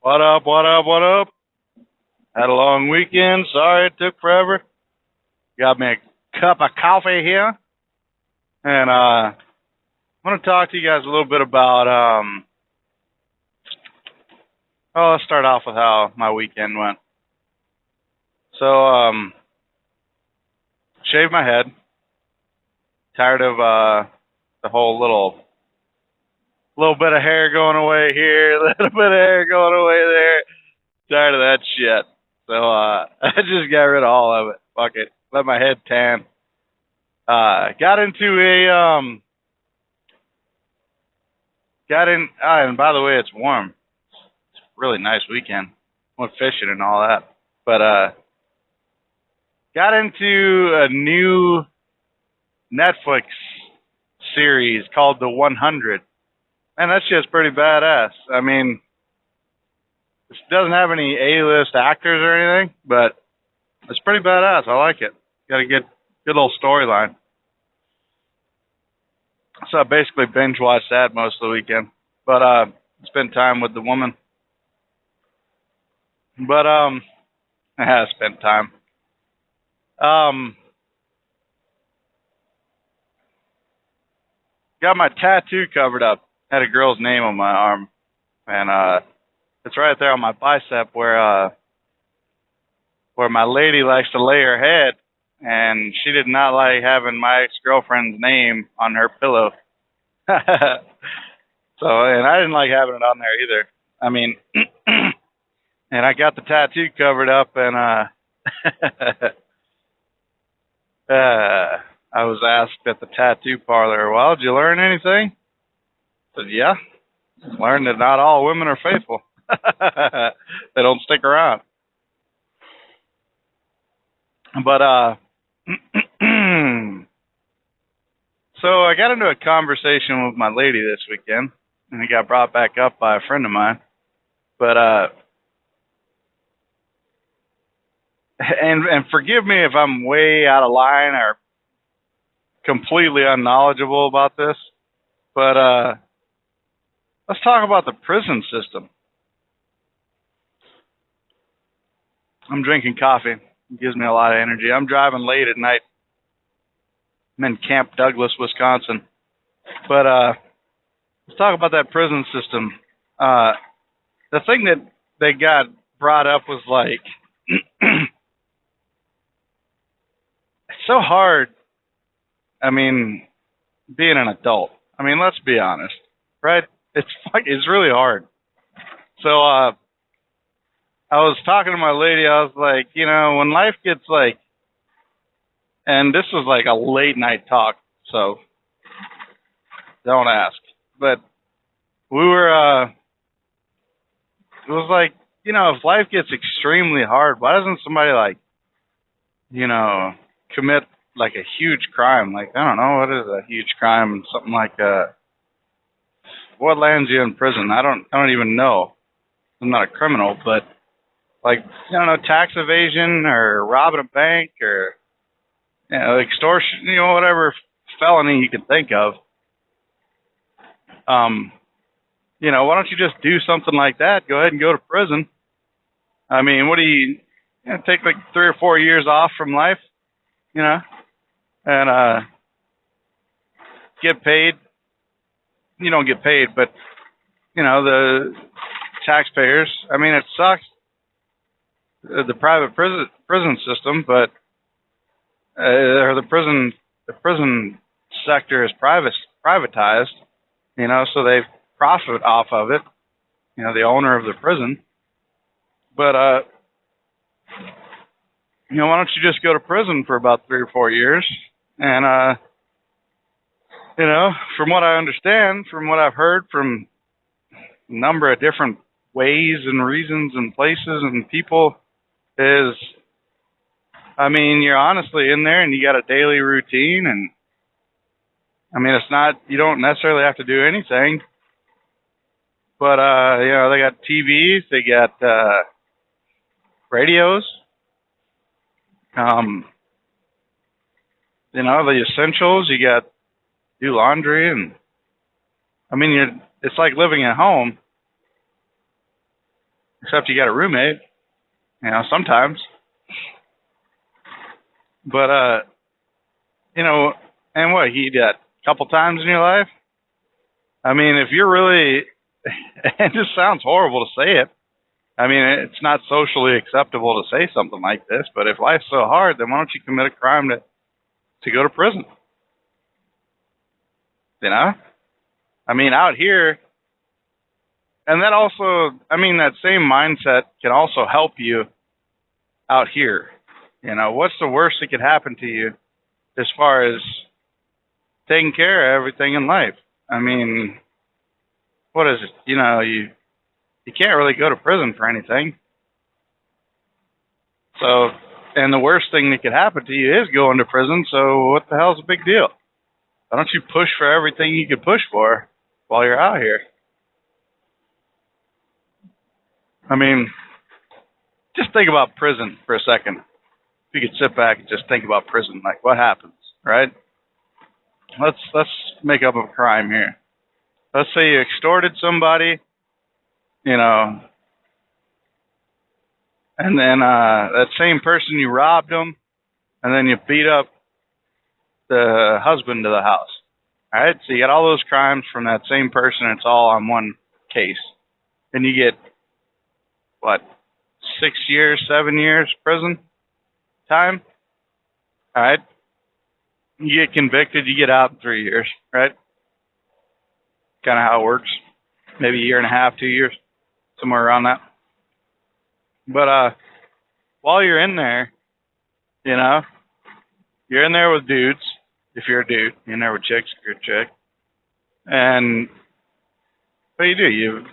What up, what up, what up? Had a long weekend. Sorry it took forever. Got me a cup of coffee here. And I want to talk to you guys a little bit about, let's start off with how my weekend went. So, shaved my head. Tired of the whole little bit of hair going away here, a little bit of hair going away there. Tired of that shit. So I just got rid of all of it. Fuck it. Let my head tan. Got into and by the way, it's warm. It's a really nice weekend. Went fishing and all that. But got into a new Netflix series called The 100. Man, that shit's pretty badass. I mean, it doesn't have any A-list actors or anything, but it's pretty badass. I like it. Got a good little storyline. So I basically binge watched that most of the weekend. But spent time with the woman. But I spent time. Got my tattoo covered up. Had a girl's name on my arm, and it's right there on my bicep where my lady likes to lay her head, and she did not like having my ex-girlfriend's name on her pillow. So, and I didn't like having it on there either. I mean, and I got the tattoo covered up, and I was asked at the tattoo parlor, well, did you learn anything? I said, yeah. Learned that not all women are faithful. They don't stick around. But, so I got into a conversation with my lady this weekend, and it got brought back up by a friend of mine. But, and forgive me if I'm way out of line or completely unknowledgeable about this, but, let's talk about the prison system. I'm drinking coffee. It gives me a lot of energy. I'm driving late at night. I'm in Camp Douglas, Wisconsin. But let's talk about that prison system. The thing that they got brought up was like, it's so hard. I mean, being an adult. I mean, let's be honest, right? It's really hard. So I was talking to my lady. I was like, you know, when life gets like, and this was like a late night talk, so don't ask. But we were, it was like, you know, if life gets extremely hard, why doesn't somebody like, you know, commit like a huge crime? Like, I don't know, what is a huge crime? Something like what lands you in prison? I don't even know. I'm not a criminal, but like, I don't know, tax evasion or robbing a bank or, you know, extortion, you know, whatever felony you can think of. You know, why don't you just do something like that? Go ahead and go to prison. I mean, what do you know, take like 3 or 4 years off from life, you know, and get paid. You don't get paid, but, you know, the taxpayers, I mean, it sucks, the private prison system, but or the prison sector is privatized, you know, so they profit off of it, you know, the owner of the prison. But you know, why don't you just go to prison for about 3 or 4 years? And you know, from what I understand, from what I've heard from a number of different ways and reasons and places and people, is, I mean, you're honestly in there and you got a daily routine, and I mean, it's not, you don't necessarily have to do anything, but you know, they got TVs, they got radios, you know, the essentials, you got do laundry, and I mean, it's like living at home. except you got a roommate, you know, sometimes. But, you know, and what, you did a couple times in your life? I mean, if you're really, it just sounds horrible to say it. I mean, it's not socially acceptable to say something like this, but if life's so hard, then why don't you commit a crime to go to prison? You know? I mean, out here, and that also, I mean, that same mindset can also help you out here. You know, what's the worst that could happen to you as far as taking care of everything in life? I mean, what is it? You know, you can't really go to prison for anything. So, and the worst thing that could happen to you is going to prison, so what the hell's a big deal? Why don't you push for everything you can push for while you're out here? I mean, just think about prison for a second. If you could sit back and just think about prison, like what happens, right? Let's make up a crime here. Let's say you extorted somebody, you know, and then that same person, you robbed them, and then you beat up the husband of the house. All right, so you got all those crimes from that same person. It's all on one case. Then you get, what, 6 years, 7 years prison time? All right. You get convicted, you get out in 3 years, right? Kind of how it works. Maybe a year and a half, 2 years, somewhere around that. But while you're in there, you know, you're in there with dudes. If you're a dude, you're in there with chicks if you're a chick. And what do? You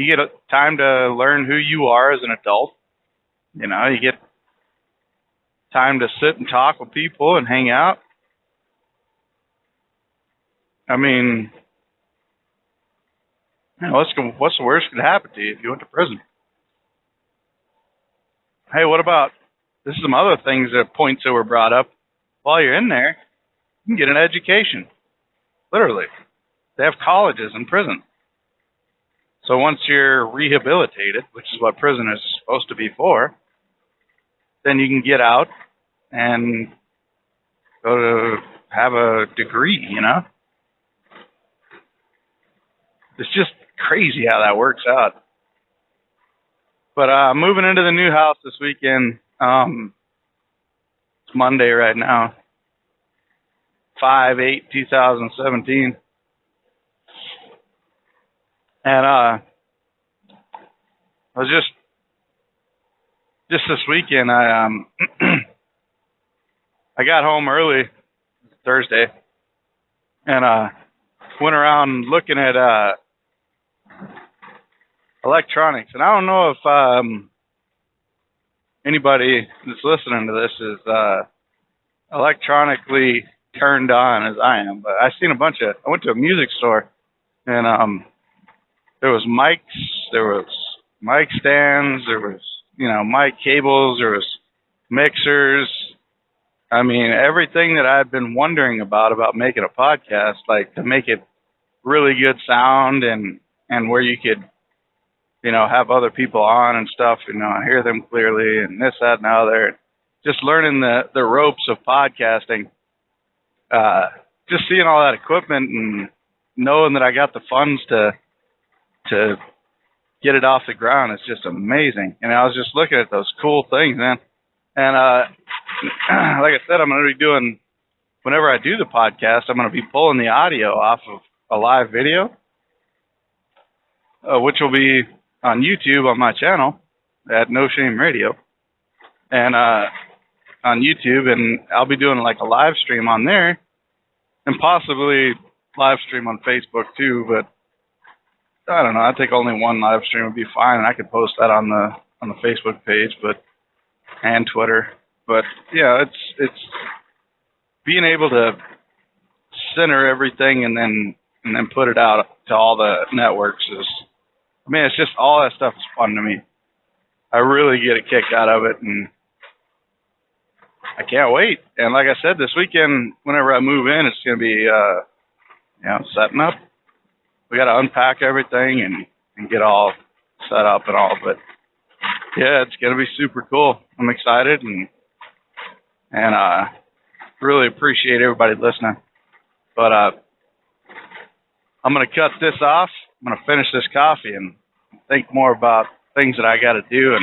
get time to learn who you are as an adult. You know, you get time to sit and talk with people and hang out. I mean, you know, what's the worst that could happen to you if you went to prison? Hey, what about, this is some other things, points that were brought up. While you're in there, you can get an education. Literally. They have colleges in prison. So once you're rehabilitated, which is what prison is supposed to be for, then you can get out and go to have a degree, you know? It's just crazy how that works out. But moving into the new house this weekend, it's Monday right now, 5/8/2017. And I was just this weekend, I I got home early Thursday and went around looking at electronics. And I don't know if anybody that's listening to this is electronically turned on as I am, but I went to a music store and there was mics, there was mic stands, there was, you know, mic cables, there was mixers. I mean, everything that I've been wondering about making a podcast, like to make it really good sound and where you could, you know, have other people on and stuff, you know, hear them clearly and this, that, and the other. Just learning the ropes of podcasting, just seeing all that equipment and knowing that I got the funds to get it off the ground is just amazing. And I was just looking at those cool things, man. And like I said, I'm going to be doing, whenever I do the podcast, I'm going to be pulling the audio off of a live video, which will be on YouTube on my channel at No Shame Radio. And on YouTube, and I'll be doing like a live stream on there and possibly live stream on Facebook too, but I don't know. I think only one live stream would be fine, and I could post that on the Facebook page, and Twitter. But yeah, it's being able to center everything and then put it out to all the networks is, I mean, it's just all that stuff is fun to me. I really get a kick out of it, and I can't wait. And like I said, this weekend, whenever I move in, it's going to be, you know, setting up. We got to unpack everything and get all set up and all. But Yeah, it's gonna be super cool. I'm excited and really appreciate everybody listening. But I'm gonna cut this off. I'm gonna finish this coffee and think more about things that I got to do.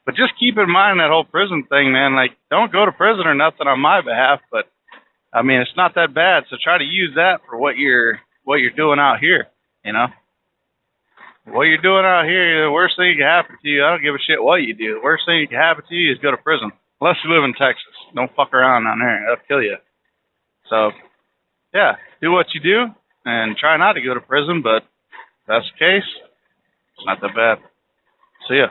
But just keep in mind that whole prison thing, man. Like, don't go to prison or nothing on my behalf, but I mean, it's not that bad. So try to use that for what you're doing out here. You know, what you're doing out here, the worst thing that can happen to you, I don't give a shit what you do. The worst thing that can happen to you is go to prison. Unless you live in Texas. Don't fuck around down there. That'll kill you. So, yeah, do what you do and try not to go to prison, but if that's the case, it's not that bad. See ya.